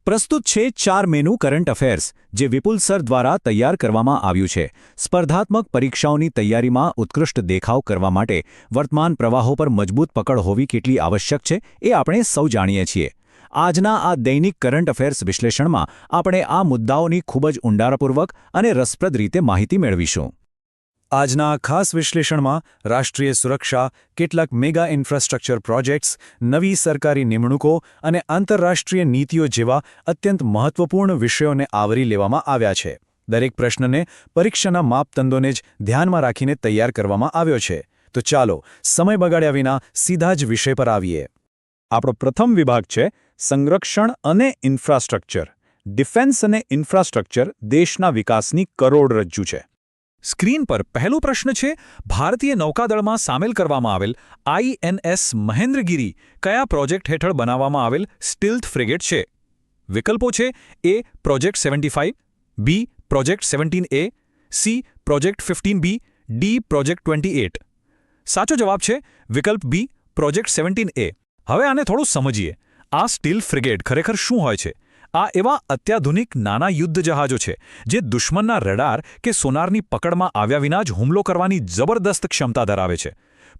પ્રસ્તુત છે 4 menu current affairs જે વિપુલ સર દ્વારા તૈયાર કરવામાં આવ્યું છે સ્પર્ધાત્મક પરીક્ષાઓની તૈયારીમાં ઉત્કૃષ્ટ દેખાવ કરવા માટે વર્તમાન પ્રવાહો પર મજબૂત પકડ હોવી કેટલી આવશ્યક છે એ આપણે સૌ જાણીએ છીએ આજના આ દૈનિક કરંટ અફેર્સ વિશ્લેષણમાં આપણે આ મુદ્દાઓની ખૂબ જ ઊંડાણપૂર્વક અને રસપ્રદ રીતે માહિતી મેળવીશું આજના ખાસ વિશ્લેષણમાં રાષ્ટ્રીય સુરક્ષા કેટલાક મેગા ઇન્ફ્રાસ્ટ્રક્ચર પ્રોજેક્ટ્સ નવી સરકારી નિમણૂકો અને આંતરરાષ્ટ્રીય નીતિઓ જેવા અત્યંત મહત્વપૂર્ણ વિષયોને આવરી લેવામાં આવ્યા છે દરેક પ્રશ્નને પરીક્ષાના માપદંડોને જ ધ્યાનમાં રાખીને તૈયાર કરવામાં આવ્યો છે તો ચાલો સમય બગાડ્યા વિના સીધા જ વિષય પર આવીએ આપણો પ્રથમ વિભાગ છે સંરક્ષણ અને ઇન્ફ્રાસ્ટ્રક્ચર ડિફેન્સ અને ઇન્ફ્રાસ્ટ્રક્ચર દેશના વિકાસની કરોડરજ્જુ છે સ્ક્રીન પર પહેલો પ્રશ્ન છે ભારતીય નૌકાદળમાં સામેલ કરવામાં આવેલ આઈએનએસ મહેન્દ્રગિરી કયા પ્રોજેક્ટ હેઠળ બનાવવામાં આવેલ સ્ટીલ્થ ફ્રિગેટ છે વિકલ્પો છે A project 75 B project 17A C project 15B D project 28 સાચો જવાબ છે વિકલ્પ બી પ્રોજેક્ટ 17A હવે આને થોડું સમજીએ આ સ્ટીલ્થ ફ્રિગેટ ખરેખર શું હોય છે આ એવા અત્યાધુનિક નાના યુદ્ધ જહાજો છે જે દુશ્મનના રડાર કે સોનારની પકડમાં આવ્યા વિના જ હુમલો કરવાની જબરદસ્ત ક્ષમતા ધરાવે છે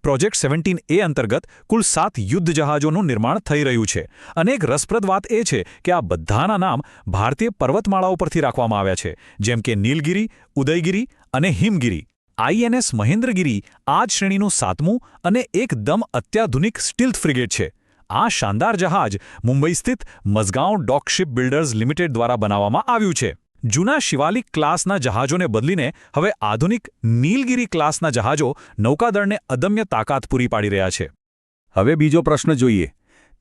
પ્રોજેક્ટ 17A અંતર્ગત કુલ 7 યુદ્ધ જહાજોનું નિર્માણ થઈ રહ્યું છે અને એક રસપ્રદ વાત એ છે કે આ બધાના નામ ભારતીય પર્વતમાળાઓ પરથી રાખવામાં આવ્યા છે જેમ કે નીલગિરી ઉદયગિરી અને હિમગિરી આઈએનએસ મહેન્દ્રગિરી આ જ શ્રેણીનું 7મું અને એકદમ અત્યાધુનિક સ્ટીલ્થ ફ્રિગેટ છે આ શાનદાર જહાજ મુંબઈ સ્થિત મઝગાંવ ડોક શિપ બિલ્ડર્સ લિમિટેડ દ્વારા બનાવવામાં આવ્યું છે જૂના શિવાલિક ક્લાસના જહાજોને બદલીને હવે આધુનિક નીલગિરી ક્લાસના જહાજો નૌકાદળને અદમ્ય તાકાત પૂરી પાડી રહ્યા છે હવે બીજો પ્રશ્ન જોઈએ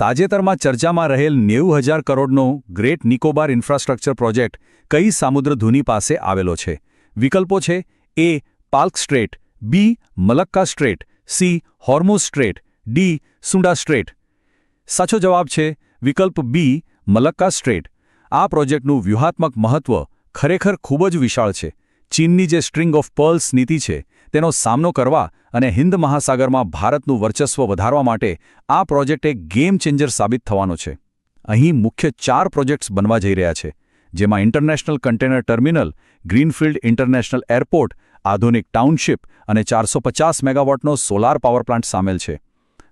તાજેતરમાં ચર્ચામાં રહેલ 90,000 કરોડનો ગ્રેટ નિકોબાર ઇન્ફ્રાસ્ટ્રક્ચર પ્રોજેક્ટ કઈ સામુદ્રધુની પાસે આવેલો છે વિકલ્પો છે એ પાલ્ક સ્ટ્રેટ બી મલક્કા straight C હોર્મુઝ straight D Sunda straight સાચો જવાબ છે વિકલ્પ બી મલક્કા સ્ટ્રેટ આ પ્રોજેક્ટનું વ્યૂહાત્મક મહત્વ ખરેખર ખૂબ જ વિશાળ છે ચીનની જે સ્ટ્રિંગ ઓફ પર્લ્સ નીતિ છે તેનો સામનો કરવા અને હિન્દ મહાસાગરમાં ભારતનું વર્ચસ્વ વધારવા માટે આ પ્રોજેક્ટ એક ગેમ ચેન્જર સાબિત થવાનો છે અહીં મુખ્ય 4 પ્રોજેક્ટ્સ બનવા જઈ રહ્યા છે જેમાં international container terminal greenfield international airport આધુનિક ટાઉનશીપ અને 450 મેગાવોટનો સોલાર પાવર પ્લાન્ટ સામેલ છે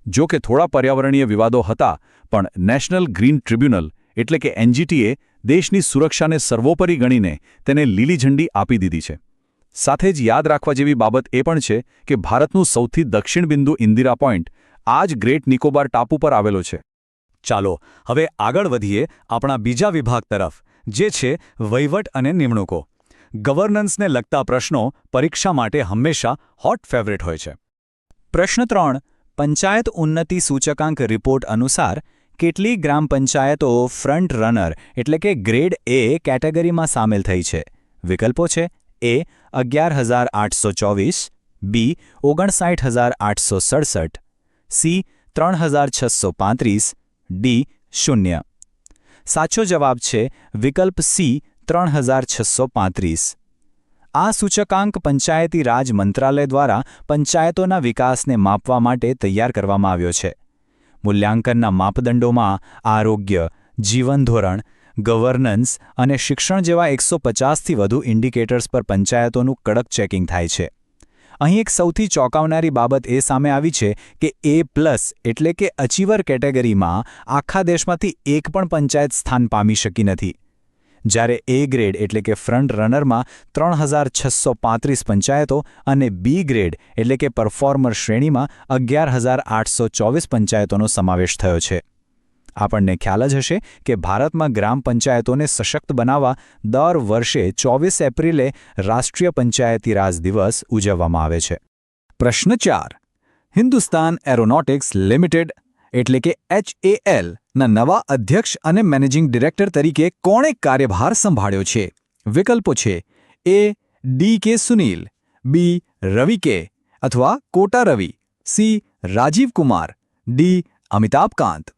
જો કે થોડા પર્યાવરણીય વિવાદો હતા પણ નેશનલ ગ્રીન ટ્રિબ્યુનલ એટલે કે એનજીટીએ દેશની સુરક્ષાને સર્વોપરી ગણીને તેને લીલી ઝંડી આપી દીધી છે સાથે જ યાદ રાખવા જેવી બાબત એ પણ છે કે ભારતનું સૌથી દક્ષિણ બિંદુ ઇન્દિરા પોઈન્ટ આ જ ગ્રેટ નિકોબાર ટાપુ પર આવેલો છે ચાલો હવે આગળ વધીએ આપણા બીજા વિભાગ તરફ જે છે વહીવટ અને નિમણૂકો ગવર્નન્સને લગતા પ્રશ્નો પરીક્ષા માટે હંમેશા હોટ ફેવરેટ હોય છે પ્રશ્ન 3 પંચાયત ઉન્નતિ સૂચકાંક રિપોર્ટ અનુસાર કેટલી ગ્રામ પંચાયતો ફ્રન્ટ રનર એટલે કે ગ્રેડ એ કેટેગરીમાં સામેલ થઈ છે વિકલ્પો છે એ 11,824 બી 59,867 સી 3,635 ડી 0 સાચો જવાબ છે વિકલ્પ સી 3,635 આ સૂચકાંક પંચાયતી રાજ મંત્રાલય દ્વારા પંચાયતોના વિકાસને માપવા માટે તૈયાર કરવામાં આવ્યો છે મૂલ્યાંકનના માપદંડોમાં આરોગ્ય જીવન ધોરણ ગવર્નન્સ અને શિક્ષણ જેવા 150થી વધુ ઇન્ડિકેટર્સ પર પંચાયતોનું કડક ચેકિંગ થાય છે અહીં એક સૌથી ચોંકાવનારી બાબત એ સામે આવી છે કે A+ એટલે કે અચીવર કેટેગરીમાં આખા દેશમાંથી એક પણ પંચાયત સ્થાન પામી શકી નથી જ્યારે એ ગ્રેડ એટલે કે ફ્રન્ટ રનરમાં 3,635 પંચાયતો અને બી ગ્રેડ એટલે કે પરફોર્મર શ્રેણીમાં 11,824 પંચાયતોનો સમાવેશ થયો છે આપણને ખ્યાલ જ હશે કે ભારતમાં ગ્રામ પંચાયતોને સશક્ત બનાવવા દર વર્ષે 24 એપ્રિલે રાષ્ટ્રીય પંચાયતી રાજ દિવસ ઉજવવામાં આવે છે પ્રશ્ન 4 હિન્દુસ્તાન એરોનોટિક્સ લિમિટેડ એટલે કે HAL ના નવા અધ્યક્ષ અને મેનેજિંગ ડિરેક્ટર તરીકે કોણે કાર્યભાર સંભાળ્યો છે વિકલ્પો છે એ ડી.કે. સુનીલ બી રવિ કે અથવા કોટા રવિ સી રાજીવ કુમાર ડી અમિતાભ કાંત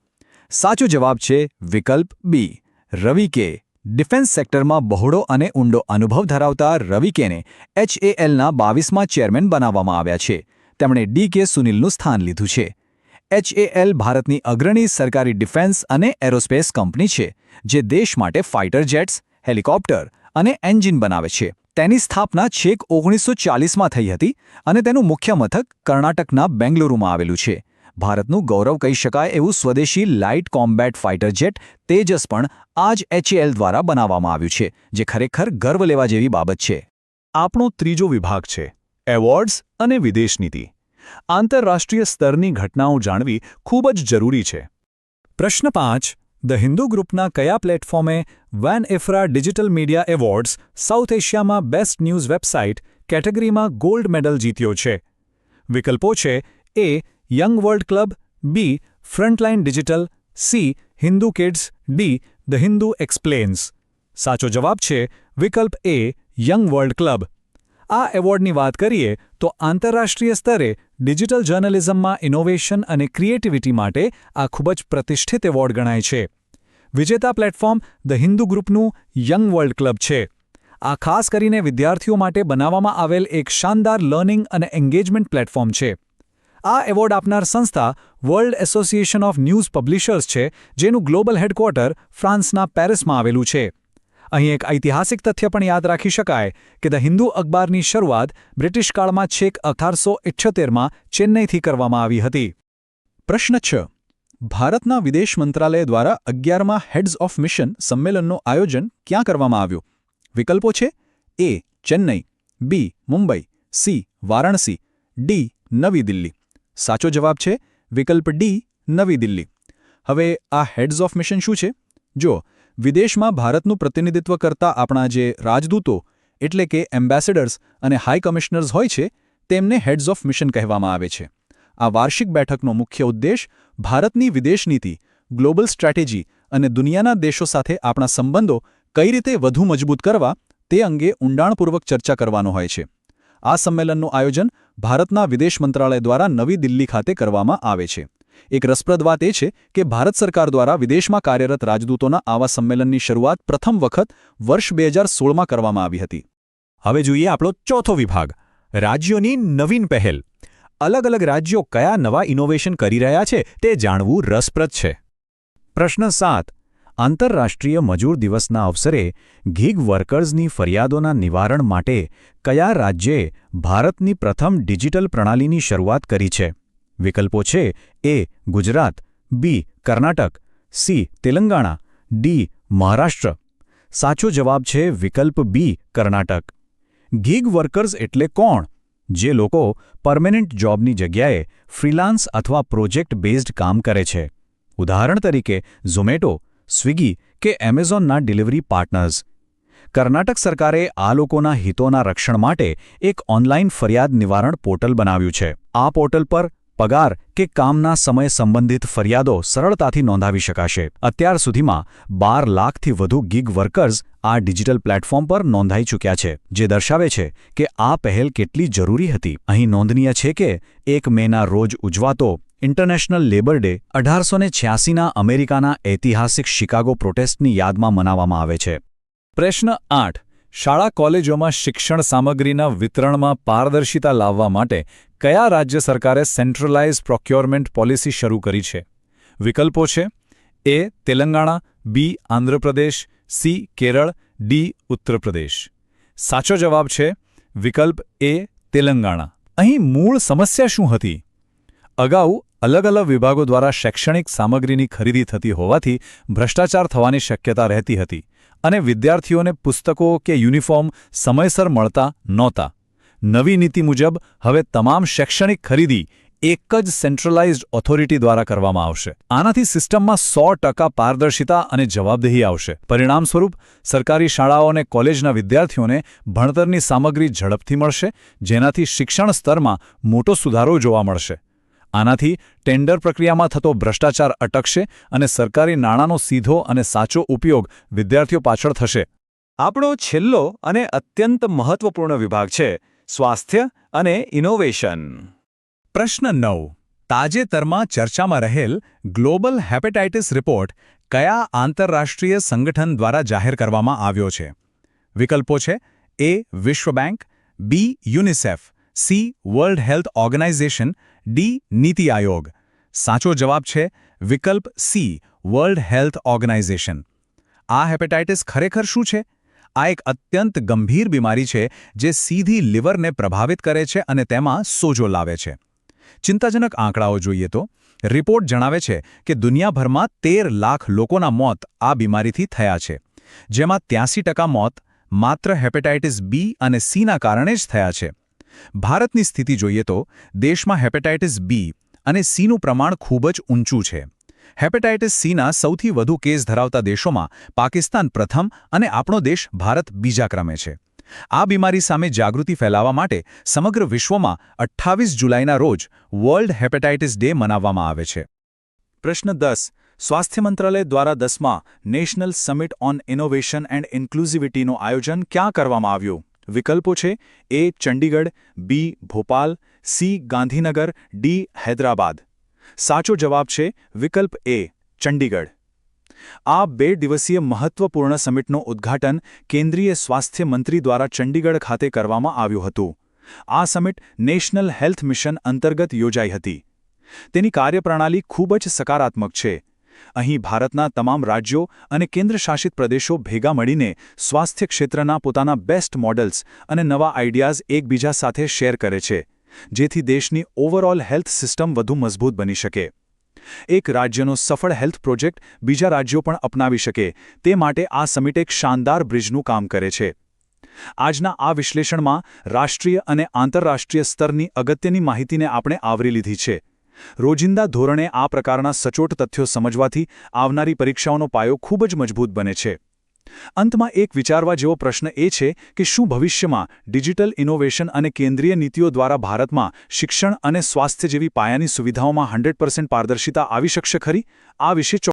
સાચો જવાબ છે વિકલ્પ બી રવિ કે ડિફેન્સ સેક્ટરમાં બહોળો અને ઊંડો અનુભવ ધરાવતા રવિ કેને HALના 22મા ચેરમેન બનાવવામાં આવ્યા છે તેમણે ડી.કે. સુનીલનું સ્થાન લીધું છે HAL ભારતની અગ્રણી સરકારી ડિફેન્સ અને એરોસ્પેસ કંપની છે, જે દેશ માટે ફાઇટર જેટ્સ, હેલિકોપ્ટર અને એન્જિન બનાવે છે. તેની સ્થાપના છેક 1940માં થઈ હતી અને તેનું મુખ્ય મથક કર્ણાટકના બેંગલુરુમાં આવેલું છે. ભારતનું ગૌરવ કહી શકાય એવું સ્વદેશી light combat fighter jet Tejas પણ આ જ HAL દ્વારા બનાવવામાં આવ્યું છે, જે ખરેખર ગર્વ લેવા જેવી બાબત છે. આપણો ત્રીજો વિભાગ છે એવોર્ડ્સ અને વિદેશ નીતિ. આંતરરાષ્ટ્રીય સ્તરની ઘટનાઓ જાણવી ખૂબ જ જરૂરી છે. પ્રશ્ન 5. ધ હિન્દુ ગ્રુપના કયા પ્લેટફોર્મે વેન IFRA digital media awards south એશિયામાં બેસ્ટ ન્યૂઝ વેબસાઇટ કેટેગરીમાં ગોલ્ડ મેડલ જીત્યો છે? વિકલ્પો છે A young world club, B frontline digital, C Hindu kids, D the Hindu explains. સાચો જવાબ છે વિકલ્પ એ યંગ વર્લ્ડ ક્લબ. આ એવોર્ડની વાત કરીએ તો આંતરરાષ્ટ્રીય સ્તરે ડિજિટલ જર્નલિઝમમાં ઇનોવેશન અને ક્રિએટિવિટી માટે આ ખૂબ જ પ્રતિષ્ઠિત એવોર્ડ ગણાય છે. વિજેતા પ્લેટફોર્મ ધ હિન્દુ ગ્રુપનું યંગ વર્લ્ડ ક્લબ છે. આ ખાસ કરીને વિદ્યાર્થીઓ માટે બનાવવામાં આવેલ એક શાનદાર લર્નિંગ અને એન્ગેજમેન્ટ પ્લેટફોર્મ છે. આ એવોર્ડ આપનાર સંસ્થા વર્લ્ડ એસોસિએશન ઓફ ન્યૂઝ પબ્લિશર્સ છે, જેનું ગ્લોબલ હેડક્વાર્ટર ફ્રાન્સના પેરિસમાં આવેલું છે. અહીં એક ઐતિહાસિક તથ્ય પણ યાદ રાખી શકાય કે ધ હિન્દુ અખબારની શરૂઆત બ્રિટિશ કાળમાં છેક 1878માં ચેન્નઈથી કરવામાં આવી હતી. પ્રશ્ન 6. ભારતના વિદેશ મંત્રાલય દ્વારા 11મા હેડ્સ ઓફ મિશન સંમેલનનું આયોજન ક્યાં કરવામાં આવ્યું? વિકલ્પો છે એ ચેન્નઈ, બી મુંબઈ, સી વારાણસી, ડી નવી દિલ્હી. સાચો જવાબ છે વિકલ્પ ડી નવી દિલ્હી. હવે આ હેડ્સ ઓફ મિશન શું છે? જો વિદેશમાં ભારતનું પ્રતિનિધિત્વ કરતા આપણા જે રાજદૂતો એટલે કે એમ્બેસેડર્સ અને હાઈ કમિશનર્સ હોય છે, તેમને હેડ્સ ઓફ મિશન કહેવામાં આવે છે. આ વાર્ષિક બેઠકનો મુખ્ય ઉદ્દેશ ભારતની વિદેશ નીતિ, ગ્લોબલ સ્ટ્રેટેજી અને દુનિયાના દેશો સાથે આપણા સંબંધો કઈ રીતે વધુ મજબૂત કરવા તે અંગે ઊંડાણપૂર્વક ચર્ચા કરવાનો હોય છે. આ સંમેલનનું આયોજન ભારતના વિદેશ મંત્રાલય દ્વારા નવી દિલ્હી ખાતે કરવામાં આવે છે. એક રસપ્રદ વાત એ છે કે ભારત સરકાર દ્વારા વિદેશમાં કાર્યરત રાજદૂતોના આવા સંમેલનની શરૂઆત પ્રથમ વખત વર્ષ 2016માં કરવામાં આવી હતી. હવે જોઈએ આપણો ચોથો વિભાગ રાજ્યોની નવીન પહેલ. અલગ અલગ રાજ્યો કયા નવા ઇનોવેશન કરી રહ્યા છે તે જાણવું રસપ્રદ છે. પ્રશ્ન 7. આંતરરાષ્ટ્રીય મજૂર દિવસના અવસરે ગીગ વર્કર્સની ફરિયાદોના નિવારણ માટે કયા રાજ્યે ભારતની પ્રથમ ડિજિટલ પ્રણાલીની શરૂઆત કરી છે? વિકલ્પો છે એ ગુજરાત, બી કર્ણાટક, સી તેલંગાણા, ડી મહારાષ્ટ્ર. સાચો જવાબ છે વિકલ્પ બી કર્ણાટક. ગીગ વર્કર્સ એટલે કોણ? જે લોકો પરમેનન્ટ જોબની જગ્યાએ ફ્રીલાન્સ અથવા પ્રોજેક્ટ બેઝડ કામ કરે છે. ઉદાહરણ તરીકે ઝોમેટો, સ્વિગી કે એમેઝોનના ડિલિવરી પાર્ટનર્સ. કર્ણાટક સરકારે આ લોકોના હિતોના રક્ષણ માટે એક ઓનલાઈન ફરિયાદ નિવારણ પોર્ટલ બનાવ્યું છે. આ પોર્ટલ પર પગાર કે કામના સમય સંબંધિત ફરિયાદો સરળતાથી નોંધાવી શકાશે. અત્યાર સુધીમાં 12 લાખથી વધુ ગીગ વર્કર્સ આ ડિજિટલ પ્લેટફોર્મ પર નોંધાઈ ચૂક્યા છે, જે દર્શાવે છે કે આ પહેલ કેટલી જરૂરી હતી. અહીં નોંધનીય છે કે 1 મેના રોજ ઉજવાતો ઇન્ટરનેશનલ લેબર ડે 1886ના અમેરિકાના ઐતિહાસિક શિકાગો પ્રોટેસ્ટની યાદમાં મનાવવામાં આવે છે. પ્રશ્ન 8. શાળા કોલેજોમાં શિક્ષણ સામગ્રીના વિતરણમાં પારદર્શિતા લાવવા માટે કયા રાજ્ય સરકારે સેન્ટ્રલાઇઝ પ્રોક્યોરમેન્ટ પોલિસી શરૂ કરી છે? વિકલ્પો છે એ તેલંગાણા, બી આંધ્રપ્રદેશ, સી કેરળ, ડી ઉત્તર પ્રદેશ. સાચો જવાબ છે વિકલ્પ એ તેલંગાણા. અહીં મૂળ સમસ્યા શું હતી? અગાઉ અલગ અલગ વિભાગો દ્વારા શૈક્ષણિક સામગ્રીની ખરીદી થતી હોવાથી ભ્રષ્ટાચાર થવાની શક્યતા રહેતી હતી અને વિદ્યાર્થીઓને પુસ્તકો કે યુનિફોર્મ સમયસર મળતા નહોતા. નવી નીતિ મુજબ હવે તમામ શૈક્ષણિક ખરીદી એક જ સેન્ટ્રલાઇઝ્ડ ઓથોરિટી દ્વારા કરવામાં આવશે. આનાથી સિસ્ટમમાં 100% પારદર્શિતા અને જવાબદેહી આવશે. પરિણામ સ્વરૂપ સરકારી શાળાઓ અને કોલેજના વિદ્યાર્થીઓને ભણતરની સામગ્રી ઝડપથી મળશે, જેનાથી શિક્ષણ સ્તરમાં મોટો સુધારો જોવા મળશે. આનાથી ટેન્ડર પ્રક્રિયામાં થતો ભ્રષ્ટાચાર અટકશે અને સરકારી નાણાંનો સીધો અને સાચો ઉપયોગ વિદ્યાર્થીઓ પાછળ થશે. આપણો છેલ્લો અને અત્યંત મહત્વપૂર્ણ વિભાગ છે સ્વાસ્થ્ય અને ઇનોવેશન. પ્રશ્ન 9. તાજેતરમાં ચર્ચામાં રહેલ ગ્લોબલ હેપેટાઇટિસ રિપોર્ટ કયા આંતરરાષ્ટ્રીય સંગઠન દ્વારા જાહેર કરવામાં આવ્યો છે? વિકલ્પો છે એ વિશ્વ bank, B UNICEF, C world health organization, D NITI Aayog. સાચો જવાબ છે વિકલ્પ સી, વર્લ્ડ હેલ્થ ઓર્ગેનાઇઝેશન. આ હેપેટાઇટિસ ખરેખર શું છે? આ એક અત્યંત ગંભીર બીમારી છે જે સીધી લિવરને પ્રભાવિત કરે છે અને તેમાં સોજો લાવે છે. ચિંતાજનક આંકડાઓ જોઈએ તો રિપોર્ટ જણાવે છે કે દુનિયાભરમાં 13 લાખ લોકોના મોત આ બીમારીથી થયા છે, જેમાં 83% મોત માત્ર હેપેટાઇટિસ બી અને સીના કારણે જ થયા છે. ભારતની સ્થિતિ જોઈએ તો દેશમાં હેપેટાઇટિસ બી અને સીનું પ્રમાણ ખૂબ જ ઊંચું છે. હેપેટાઇટિસ સીના સૌથી વધુ કેસ ધરાવતા દેશોમાં પાકિસ્તાન પ્રથમ અને આપણો દેશ ભારત બીજા ક્રમે છે. આ બીમારી સામે જાગૃતિ ફેલાવવા માટે સમગ્ર વિશ્વમાં 28 જુલાઈના રોજ વર્લ્ડ હેપેટાઇટિસ ડે મનાવવામાં આવે છે. પ્રશ્ન 10. સ્વાસ્થ્ય મંત્રાલય દ્વારા 10મા national summit on innovation and ઇન્ક્લુઝિવિટીનું આયોજન ક્યાં કરવામાં આવ્યું? વિકલ્પો છે A Chandigarh, B Bhopal, C Gandhinagar, D Hyderabad. સાચો જવાબ છે વિકલ્પ એ ચંડીગઢ. આ 2 દિવસીય મહત્વપૂર્ણ સમિટનું ઉદ્ઘાટન કેન્દ્રીય સ્વાસ્થ્ય મંત્રી દ્વારા ચંડીગઢ ખાતે કરવામાં આવ્યું હતું. આ સમિટ નેશનલ હેલ્થ મિશન અંતર્ગત યોજાઈ હતી. તેની કાર્યપ્રણાલી ખૂબ જ સકારાત્મક છે. અહીં ભારતના તમામ રાજ્યો અને કેન્દ્રશાસિત પ્રદેશો ભેગા મળીને સ્વાસ્થ્ય ક્ષેત્રના પોતાના બેસ્ટ મોડલ્સ અને નવા આઈડિયાઝ એકબીજા સાથે શેર કરે છે, જેથી દેશની ઓવરઓલ હેલ્થ સિસ્ટમ વધુ મજબૂત બની શકે. એક રાજ્યનો સફળ હેલ્થ પ્રોજેક્ટ બીજા રાજ્યો પણ અપનાવી શકે તે માટે આ સમિટ એક શાનદાર બ્રિજનું કામ કરે છે. આજના આ વિશ્લેષણમાં રાષ્ટ્રીય અને આંતરરાષ્ટ્રીય સ્તરની અગત્યની માહિતીને આપણે આવરી લીધી છે. રોજિંદા ધોરણે આ પ્રકારના સચોટ તથ્યો સમજવાથી આવનારી પરીક્ષાઓનો પાયો ખૂબ જ મજબૂત બને છે. અંતમાં એક વિચારવા જેવો પ્રશ્ન એ છે કે શું ભવિષ્યમાં ડિજિટલ ઇનોવેશન અને કેન્દ્રીય નીતિઓ દ્વારા ભારતમાં શિક્ષણ અને સ્વાસ્થ્ય જેવી પાયાની સુવિધાઓમાં 100% પારદર્શિતા આવી શકશે ખરી? આ વિશે